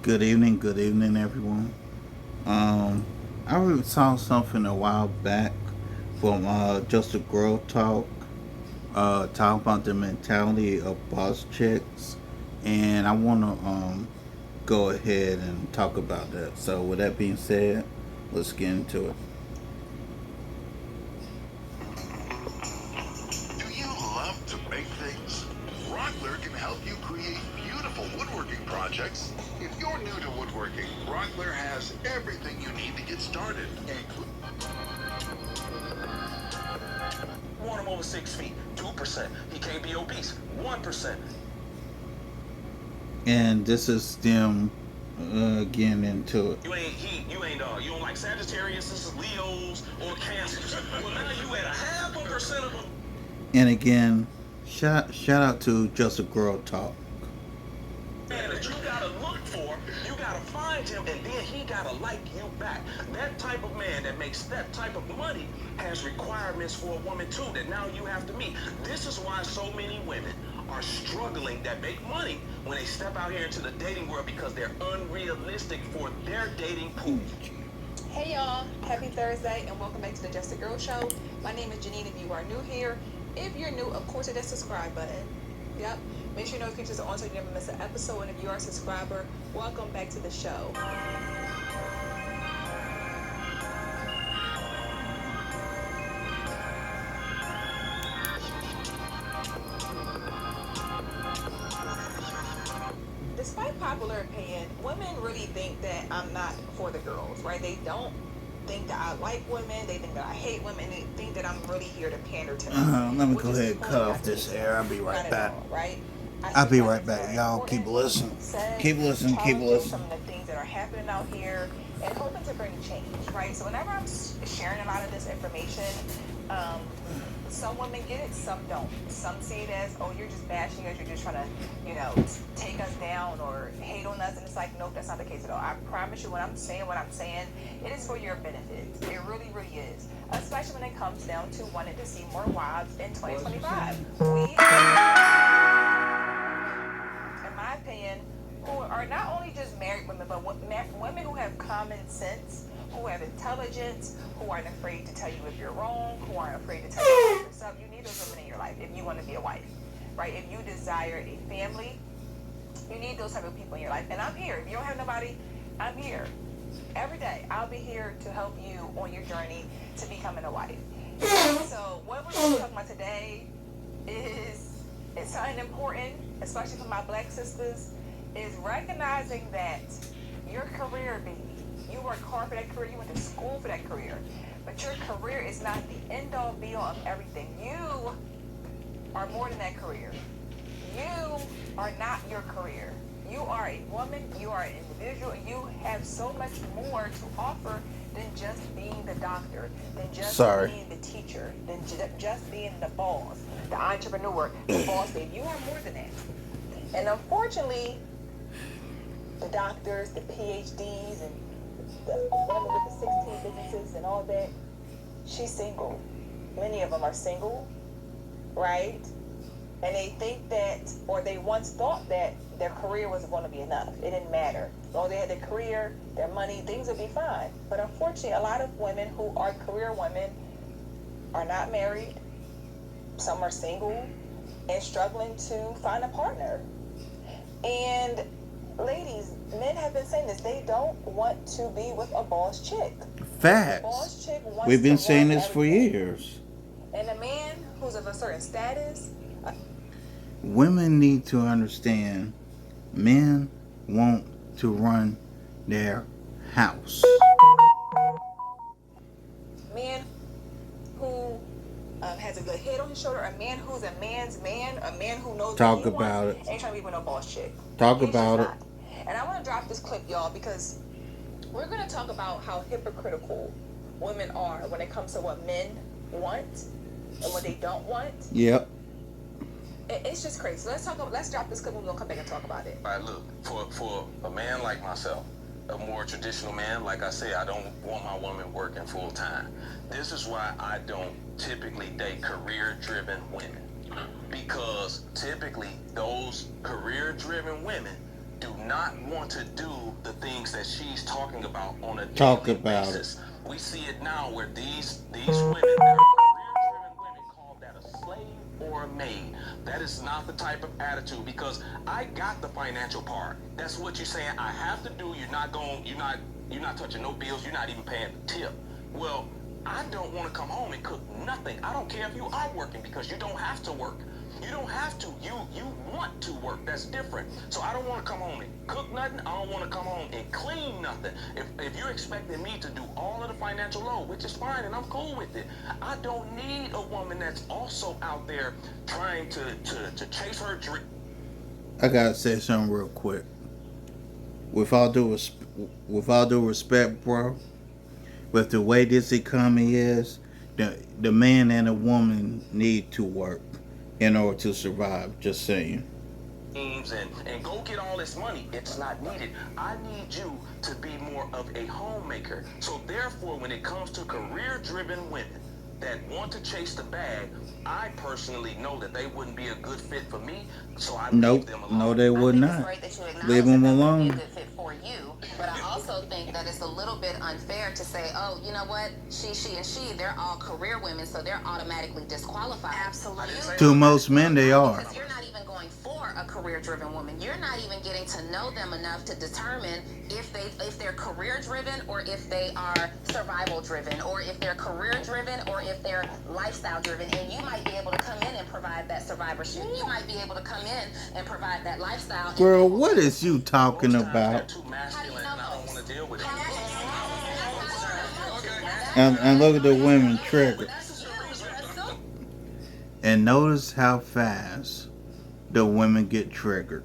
Good evening, everyone. Um, I saw something a while back from Just a Girl Talk, talking about the mentality of boss chicks, and I want to go ahead and talk about that. So, with that being said, let's get into it. Do you love to make things? Rockler can help you create beautiful woodworking projects. If you're new to woodworking, Rockler has everything you need to get started. Want him over 6 feet, 2%. He can't be obese, 1%. And this is them getting into it. You don't like Sagittarius, Leos, or Cancers. Well, now you at a half a percent of them. And again, shout out to Just a Girl Talk. Man that you gotta look for, you gotta find him, and then he gotta like you back. That type of man that makes that type of money has requirements for a woman too that now you have to meet. This is why so many women are struggling that make money when they step out here into the dating world because they're unrealistic for their dating pool. Hey y'all, happy Thursday and welcome back to the Just a Girl Show. My name is Janine if you are new here. If you're new, of course, hit that subscribe button. Yep. Make sure notifications are on so you never miss an episode. And if you are a subscriber, welcome back to the show. Despite popular opinion, women really think that I'm not for the girls, right? They don't think that I like women. They think that I hate women. They think that I'm really here to pander to them. Let me Which go is ahead and cut completely off this air. I'll be not right at back. all, right? I I'll think be that right is back. very Y'all keep important. listening. Said, Keep listening. Keep challenging some listening. of the things that are happening out here and hoping to bring change, right? So whenever I'm sharing a lot of this information, um, some women get it, some don't. Some see it as, oh, you're just bashing us, you're just trying to, take us down or hate on us. And it's like, nope, that's not the case at all. I promise you, when I'm saying what I'm saying, it is for your benefit. It really, really is. Especially when it comes down to wanting to see more wives in 2025. We in my opinion, who are not only just married women, but women who have common sense, who have intelligence, who aren't afraid to tell you if you're wrong, who aren't afraid to tell you about yourself. You need those women in your life if you want to be a wife, right? If you desire a family, you need those type of people in your life. And I'm here. If you don't have nobody, I'm here. Every day, I'll be here to help you on your journey to becoming a wife. So what we're going to talk about today is it's something important, especially for my black sisters, is recognizing that your career, baby, you work hard for that career, you went to school for that career, but your career is not the end all be all of everything. You are more than that career. You are not your career. You are a woman, you are an individual, and you have so much more to offer than just being the doctor, than just being the teacher, than just being the boss, the entrepreneur, the boss babe. You are more than that. And unfortunately, the doctors, the PhDs, and the women with the 16 businesses and all that, she's single. Many of them are single, right? And they think that, or they once thought that their career was going to be enough. It didn't matter. As long as they had their career, their money, things would be fine. But unfortunately, a lot of women who are career women are not married. Some are single and struggling to find a partner. And ladies, men have been saying this. They don't want to be with a boss chick. Facts. Boss chick wants We've been to saying run this for everything. years. And a man who's of a certain status, Women need to understand men want to run their house. man who has a good head on his shoulder, a man who's a man's man, a man who knows Talk what he about wants, it. ain't trying to be with no boss chick. Talk He's about just it. not. And I want to drop this clip, y'all, because we're going to talk about how hypocritical women are when it comes to what men want and what they don't want. Yep. It's just crazy. So let's drop this clip and we'll come back and talk about it. All right, look, for a man like myself, a more traditional man, like I say, I don't want my woman working full time. This is why I don't typically date career-driven women. Because typically those career-driven women do not want to do the things that she's talking about on a Talk daily about basis. We see it now where these women that are career-driven women call that a slave or a maid. That is not the type of attitude, because I got the financial part. That's what you're saying I have to do. You're not touching no bills. You're not even paying the tip. Well, I don't want to come home and cook nothing. I don't care if you are working, because you don't have to work. You don't have to. You want to work. That's different. So I don't want to come home and cook nothing. I don't want to come home and clean nothing. If you're expecting me to do all of the financial load, which is fine, and I'm cool with it, I don't need a woman that's also out there trying to chase her dream. I gotta say something real quick. With all due respect, bro, with the way this economy is, the man and the woman need to work in order to survive. Just saying. And go get all this money. It's not needed. I need you to be more of a homemaker. So therefore, when it comes to career-driven women that want to chase the bag, I personally know that they wouldn't be a good fit for me. So I leave them alone. No, they would not. Leave them alone. For you, but I also think that it's a little bit unfair to say, oh, you know what, she, and she, they're all career women, so they're automatically disqualified. Absolutely. To most men, they are. Because you're not even going for a career-driven woman. You're not even getting to know them enough to determine if they're career-driven or if they are survival-driven, or if they're career-driven or if they're lifestyle-driven. And you might be able to come in and provide that survivorship. You might be able to come in and provide that lifestyle. Girl, what is you talking about? Too masculine, and I don't want to deal with it. And look at the women triggered. And notice how fast the women get triggered.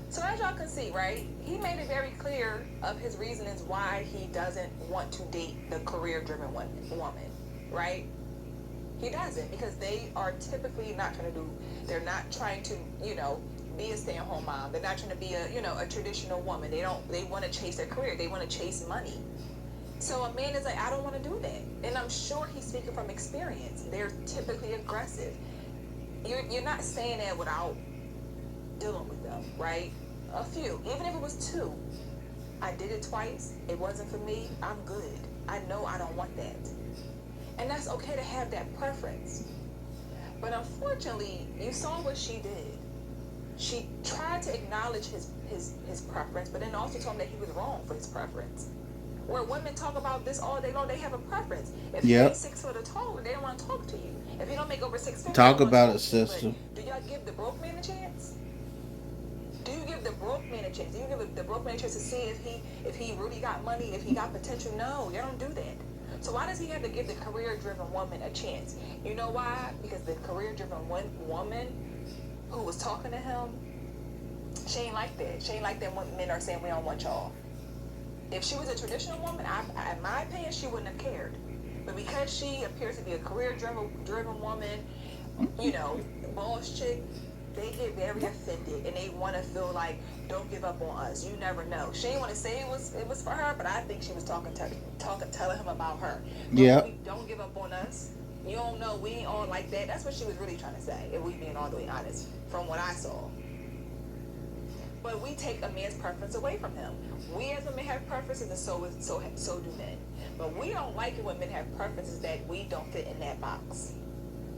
So as y'all can see, right, he made it very clear of his reasonings why he doesn't want to date the career-driven woman, right? He doesn't, because they are typically not trying to do, they're not trying to, be a stay-at-home mom. They're not trying to be a traditional woman. They want to chase their career. They want to chase money. So a man is like, I don't want to do that. And I'm sure he's speaking from experience. They're typically aggressive. You're not saying that without dealing with them, right? A few, even if it was two. I did it twice. It wasn't for me. I'm good. I know I don't want that. And that's okay to have that preference. But unfortunately, you saw what she did. She tried to acknowledge his preference, but then also told him that he was wrong for his preference. Where women talk about this all day long, they have a preference. If you're 6 foot or taller, they don't want to talk to you. If you don't make over 6 feet, talk about it, sister. Do y'all give the broke man a chance? Do you give the broke man a chance? Do you give the broke man a chance to see if he really got money, if he got potential? No, you don't do that. So why does he have to give the career-driven woman a chance? You know why? Because the career-driven woman who was talking to him, she ain't like that. She ain't like that when men are saying we don't want y'all. If she was a traditional woman, in my opinion, she wouldn't have cared. But because she appears to be a career-driven woman, boss chick, they get very offended and they want to feel like, don't give up on us. You never know. She didn't want to say it was for her, but I think she was telling him about her. Don't give up on us. You don't know, we ain't on like that. That's what she was really trying to say, if we being all the way honest, from what I saw. But we take a man's preference away from him. We as women have preferences, and so do men. But we don't like it when men have preferences that we don't fit in that box.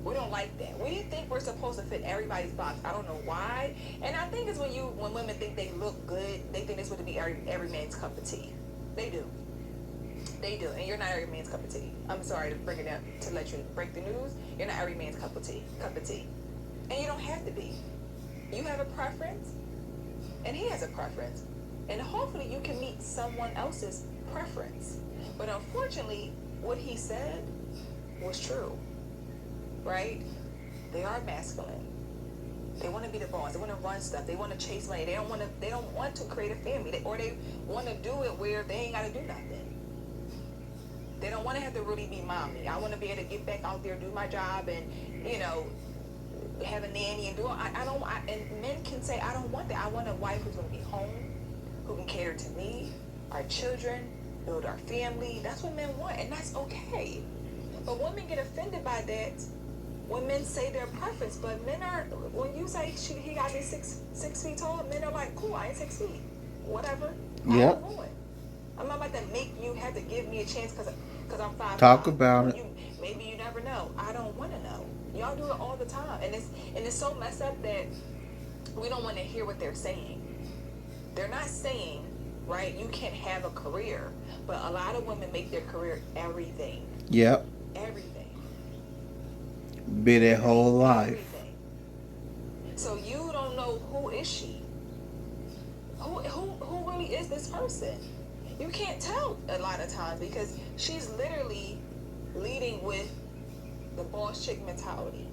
We don't like that. We think we're supposed to fit everybody's box. I don't know why. And I think it's when women think they look good, they think they're supposed to be every man's cup of tea. They do. They do. And you're not every man's cup of tea. I'm sorry to bring it up to let you break the news. You're not every man's cup of tea. And you don't have to be. You have a preference, and he has a preference. And hopefully you can meet someone else's preference. But unfortunately, what he said was true. Right? They are masculine. They want to be the boss. They want to run stuff. They want to chase money. They don't want to create a family. Or they want to do it where they ain't got to do nothing. They don't want to have to really be mommy. I want to be able to get back out there, do my job, and have a nanny and do it. And men can say, I don't want that. I want a wife who's going to be home, who can cater to me, our children, build our family. That's what men want, and that's okay. But women get offended by that when men say their preference, but men are, when you say he got to be six feet tall, men are like, cool, I ain't 6 feet. Whatever. Yep. I'm not about to make you have to give me a chance because I'm 5'5". Talk about it. Maybe you never know. I don't want to know. Y'all do it all the time. And it's so messed up that we don't want to hear what they're saying. They're not saying, right, you can't have a career. But a lot of women make their career everything. Yep. Everything. Be their whole life. Everything. So you don't know who is she. Who really is this person? You can't tell a lot of times because she's literally leading with the boss chick mentality.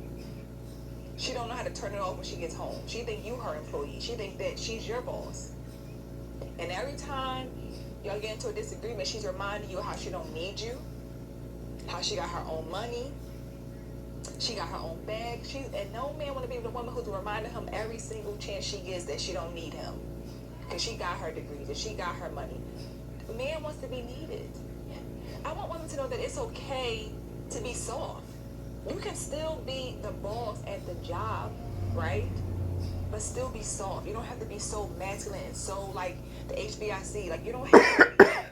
She don't know how to turn it off when she gets home. She think you her employee. She think that she's your boss. And every time y'all get into a disagreement, she's reminding you how she don't need you, how she got her own money, she got her own bag. And no man want to be with a woman who's reminding him every single chance she gets that she don't need him. Because she got her degrees and she got her money. A man wants to be needed. I want women to know that it's okay to be soft. You can still be the boss at the job, right? But still be soft. You don't have to be so masculine and so like the HBIC. Like you don't have to be that,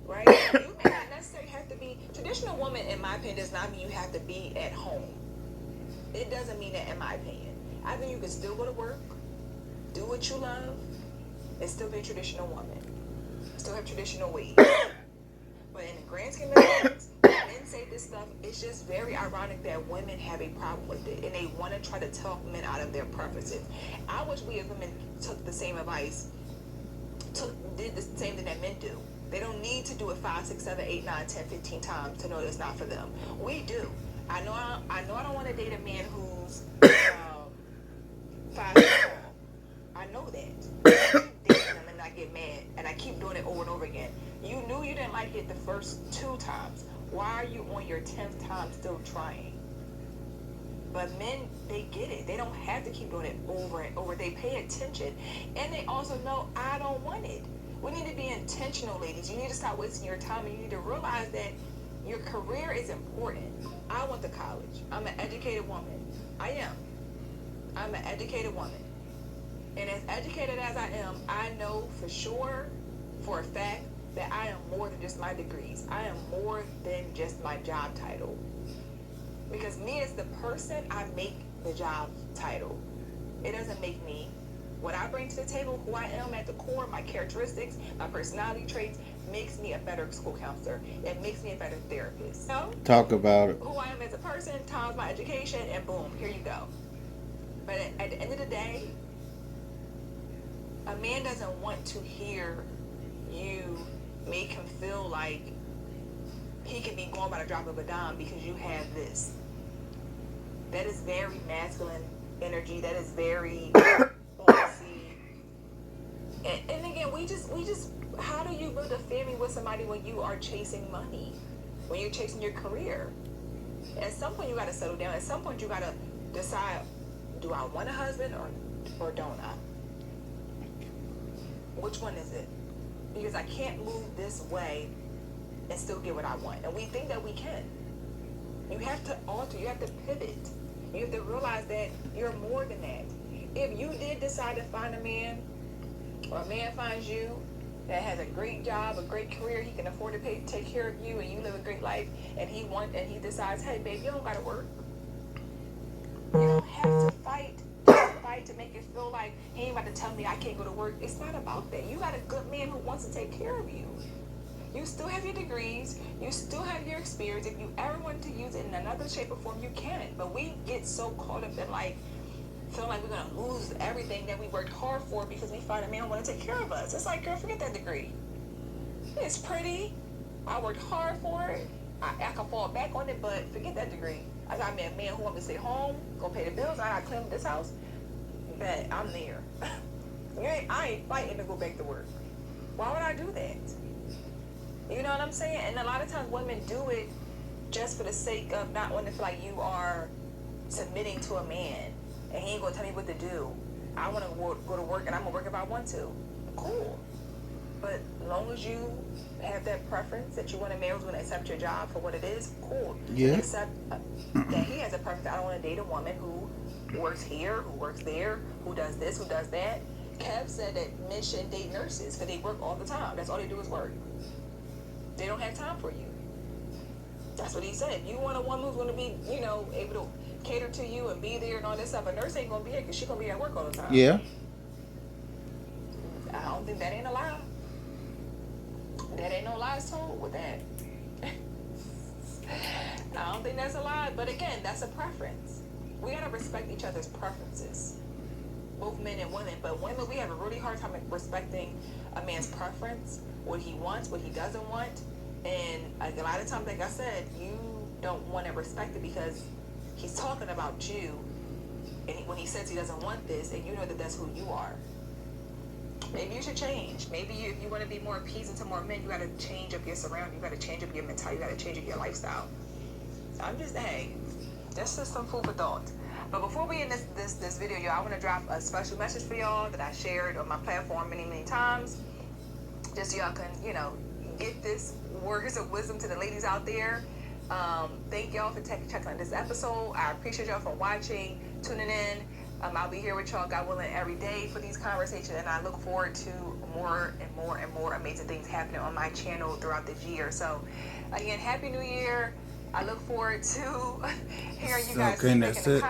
right? You may not necessarily have to be. Traditional woman, in my opinion, does not mean you have to be at home. It doesn't mean that, in my opinion. I think you can still go to work, do what you love, and still be a traditional woman. Still have traditional ways. But in the grand scheme of things, when men say this stuff, it's just very ironic that women have a problem with it. And they want to try to talk men out of their preferences. I wish we as women took the same advice, did the same thing that men do. They don't need to do it 5, 6, 7, 8, 9, 10, 15 times to know it's not for them. We do. I know I don't want to date a man who's 5 feet tall. I know that. Dating them and I get mad, and I keep doing it over and over again. You knew you didn't like it the first 2 times. Why are you on your 10th time still trying? But men, they get it. They don't have to keep doing it over and over. They pay attention, and they also know I don't want it. We need to be intentional, ladies. You need to stop wasting your time, and you need to realize that your career is important. I went to college. I'm an educated woman. I am. I'm an educated woman. And as educated as I am, I know for sure, for a fact, that I am more than just my degrees. I am more than just my job title. Because me as the person, I make the job title. It doesn't make me. What I bring to the table, who I am at the core, my characteristics, my personality traits, makes me a better school counselor. It makes me a better therapist. So, talk about it. Who I am as a person, times my education, and boom, here you go. But at the end of the day, a man doesn't want to hear you make him feel like he can be going by the drop of a dime because you have this. That is very masculine energy. That is very bossy. And again, we just how do you build a family with somebody when you are chasing money? When you're chasing your career? At some point you gotta settle down. At some point you gotta decide, do I want a husband or don't I? Which one is it? Because I can't move this way and still get what I want. And we think that we can. You have to alter. You have to pivot. You have to realize that you're more than that. If you did decide to find a man, or a man finds you that has a great job, a great career, he can afford to take care of you, and you live a great life, and he decides, hey, babe, you don't gotta work. You don't have to fight to make it feel like he ain't about to tell me I can't go to work. It's not about that. You got a good man who wants to take care of you. You still have your degrees. You still have your experience. If you ever want to use it in another shape or form, you can. But we get so caught up in like feeling like we're gonna lose everything that we worked hard for because we find a man who want to take care of us. It's like, girl, forget that degree. It's pretty. I worked hard for it. I can fall back on it, but forget that degree. I got me a man who want me to stay home, go pay the bills. I gotta clean up this house. Bet I'm there. I ain't fighting to go back to work. Why would I do that? You know what I'm saying? And a lot of times women do it just for the sake of not wanting to feel like you are submitting to a man and he ain't gonna tell me what to do. I want to go to work and I'm gonna work if I want to. Cool. But as long as you have that preference that you want a man who's going to accept your job for what it is, cool. Yeah. Accept that he has a preference. I don't want to date a woman who works here, who works there, who does this, who does that. Kev said that men shouldn't date nurses because they work all the time. That's all they do is work. They don't have time for you. That's what he said. If you want a woman who's going to be, you know, able to cater to you and be there and all this stuff, a nurse ain't going to be here because she's going to be at work all the time. Yeah. I don't think that ain't a lie. That ain't no lies told with that. I don't think that's a lie. But again, that's a preference. We got to respect each other's preferences. Both men and women. But women, we have a really hard time respecting a man's preference, what he wants, what he doesn't want. And a lot of times, like I said, you don't want to respect it because he's talking about you. And when he says he doesn't want this, and you know that that's who you are. Maybe you should change. Maybe if you want to be more appeasing to more men, you got to change up your surroundings. You got to change up your mentality. You got to change up your lifestyle. So I'm just, hey, this is some food for thought. But before we end this video, y'all, I want to drop a special message for y'all that I shared on my platform many times. Just so y'all can, you know, get this words of wisdom to the ladies out there. Thank y'all for checking out this episode. I appreciate y'all for watching, tuning in. I'll be here with y'all, God willing, every day for these conversations, and I look forward to more and more amazing things happening on my channel throughout this year. So, again, Happy New Year. I look forward to hearing you guys feedback in the comments.